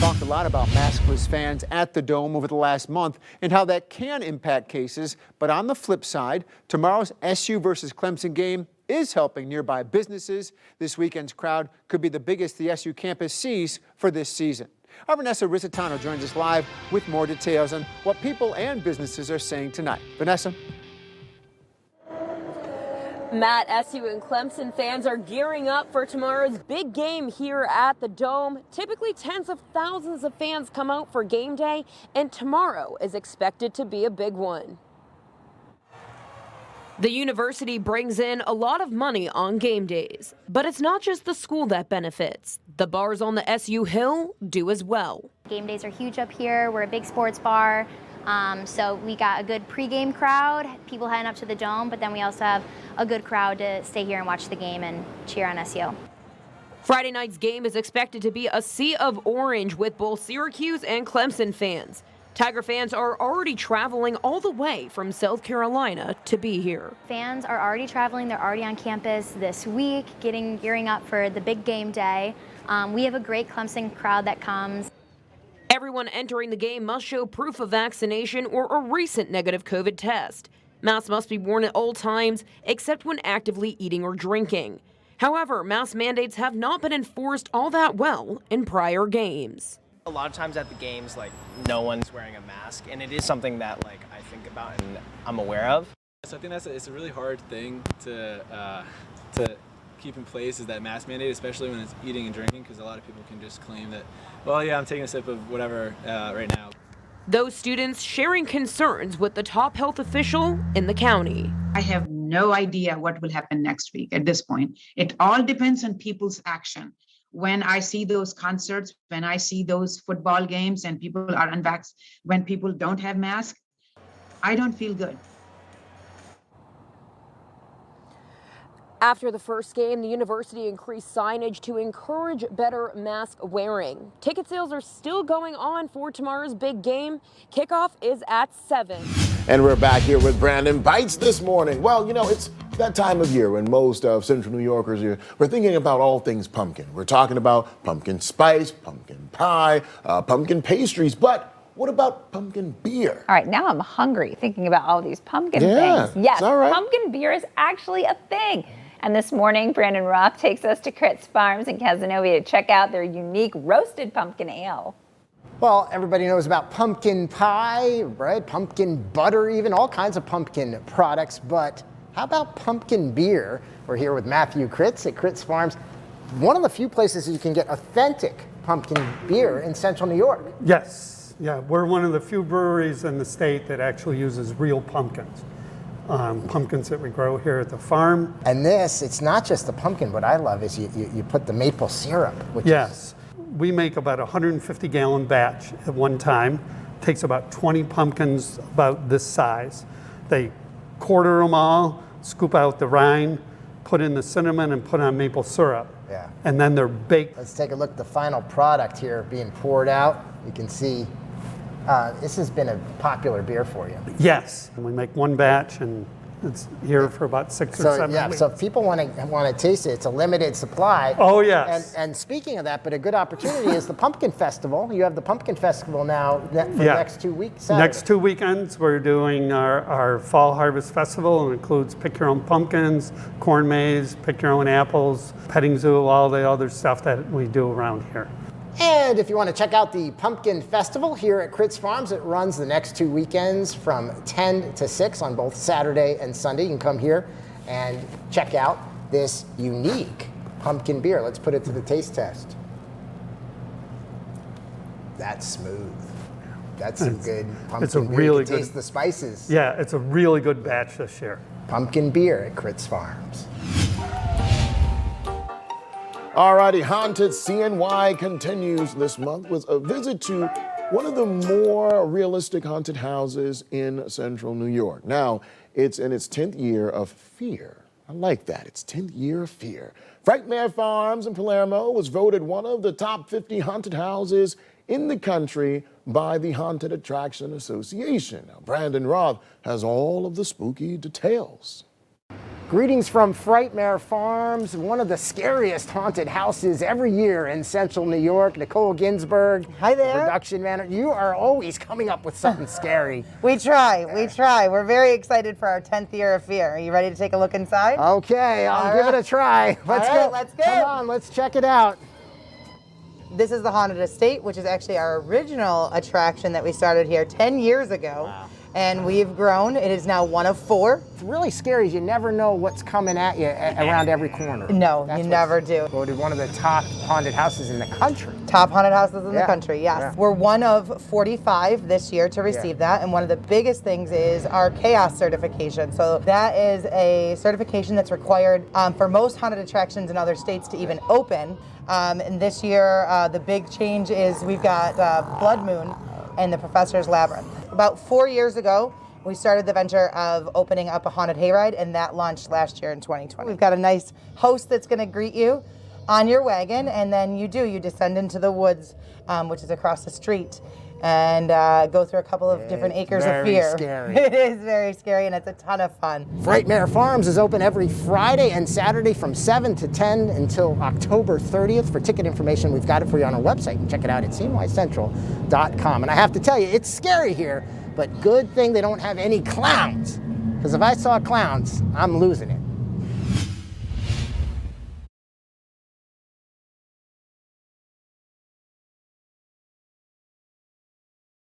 talked a lot about maskless fans at the Dome over the last month and how that can impact cases. But on the flip side, tomorrow's SU versus Clemson game is helping nearby businesses. This weekend's crowd could be the biggest the SU campus sees for this season. Our Vanessa Rizzitano joins us live with more details on what people and businesses are saying tonight. Vanessa? Matt, SU and Clemson fans are gearing up for tomorrow's big game here at the Dome. Typically, tens of thousands of fans come out for game day, and tomorrow is expected to be a big one. The university brings in a lot of money on game days, but it's not just the school that benefits. The bars on the SU Hill do as well. Game days are huge up here. We're a big sports bar. So we got a good pregame crowd, people heading up to the Dome, but then we also have a good crowd to stay here and watch the game and cheer on SU. Friday night's game is expected to be a sea of orange with both Syracuse and Clemson fans. Tiger fans are already traveling all the way from South Carolina to be here. Fans are already traveling. They're already on campus this week, gearing up for the big game day. We have a great Clemson crowd that comes. Everyone entering the game must show proof of vaccination or a recent negative COVID test. Masks must be worn at all times, except when actively eating or drinking. However, mask mandates have not been enforced all that well in prior games. A lot of times at the games, no one's wearing a mask, and it is something that I think about and I'm aware of. So I think it's a really hard thing to keep in place, is that mask mandate, especially when it's eating and drinking, because a lot of people can just claim that, well, yeah, I'm taking a sip of whatever right now. Those students sharing concerns with the top health official in the county. I have no idea what will happen next week at this point. It all depends on people's action. When I see those concerts, when I see those football games and people are unvaxxed, when people don't have masks, I don't feel good. After the first game, the university increased signage to encourage better mask wearing. Ticket sales are still going on for tomorrow's big game. Kickoff is at 7. And we're back here with Brandon Bites this morning. Well, it's that time of year when most of Central New Yorkers we're thinking about all things pumpkin. We're talking about pumpkin spice, pumpkin pie, pumpkin pastries, but what about pumpkin beer? All right, now I'm hungry thinking about all these pumpkin things. Yes, all right. Pumpkin beer is actually a thing. And this morning, Brandon Roth takes us to Critz Farms in Casanova to check out their unique roasted pumpkin ale. Well, everybody knows about pumpkin pie, right? Pumpkin butter, even all kinds of pumpkin products. But how about pumpkin beer? We're here with Matthew Critz at Critz Farms. One of the few places you can get authentic pumpkin beer in Central New York. Yes, yeah, we're one of the few breweries in the state that actually uses real pumpkins. Pumpkins that we grow here at the farm. And it's not just the pumpkin. What I love is you put the maple syrup. Yes, we make about a 150-gallon batch at one time. Takes about 20 pumpkins about this size. They quarter them all, scoop out the rind, put in the cinnamon, and put on maple syrup. Yeah. And then they're baked. Let's take a look at the final product here being poured out. You can see this has been a popular beer for you. Yes, and we make one batch, and it's here for about 6 or 7 weeks. So if people want to taste it, it's a limited supply. Oh yes. And speaking of that, but a good opportunity is the Pumpkin Festival. You have the Pumpkin Festival now for the next 2 weeks. Next 2 weekends, we're doing our Fall Harvest Festival. It includes pick your own pumpkins, corn maze, pick your own apples, petting zoo, all the other stuff that we do around here. And if you want to check out the Pumpkin Festival here at Critz Farms, it runs the next 2 weekends from 10 to 6 on both Saturday and Sunday. You can come here and check out this unique pumpkin beer. Let's put it to the taste test. That's smooth. That's some good pumpkin it's a beer. Really you can good, taste the spices. Yeah, it's a really good batch this year. Pumpkin beer at Critz Farms. Alrighty, Haunted CNY continues this month with a visit to one of the more realistic haunted houses in Central New York. Now, it's in its 10th year of fear. I like that, its 10th year of fear. Frightmare Farms in Palermo was voted one of the top 50 haunted houses in the country by the Haunted Attraction Association. Now, Brandon Roth has all of the spooky details. Greetings from Frightmare Farms, one of the scariest haunted houses every year in central New York. Nicole Ginsburg, hi there. Production manager. You are always coming up with something scary. We try. We're very excited for our 10th year of Fear. Are you ready to take a look inside? Okay, I'll give it a try. Let's go. Let's go. Come on, let's check it out. This is the Haunted Estate, which is actually our original attraction that we started here 10 years ago. Wow. And we've grown. It is now one of 4. It's really scary. You never know what's coming at you around every corner. No, you never do. Voted one of the top haunted houses in the country. Top haunted houses in the country, yes. Yeah. We're one of 45 this year to receive that, and one of the biggest things is our chaos certification. So that is a certification that's required for most haunted attractions in other states to even open. And this year, the big change is we've got Blood Moon and the Professor's Labyrinth. About 4 years ago, we started the venture of opening up a haunted hayride, and that launched last year in 2020. We've got a nice host that's going to greet you on your wagon, and then you descend into the woods, which is across the street, and go through a couple of different acres of fear. Scary. It is very scary, and it's a ton of fun. Frightmare Farms is open every Friday and Saturday from 7 to 10 until October 30th. For ticket information, we've got it for you on our website. You can check it out at cnycentral.com. And I have to tell you, it's scary here, but good thing they don't have any clowns. Because if I saw clowns, I'm losing it.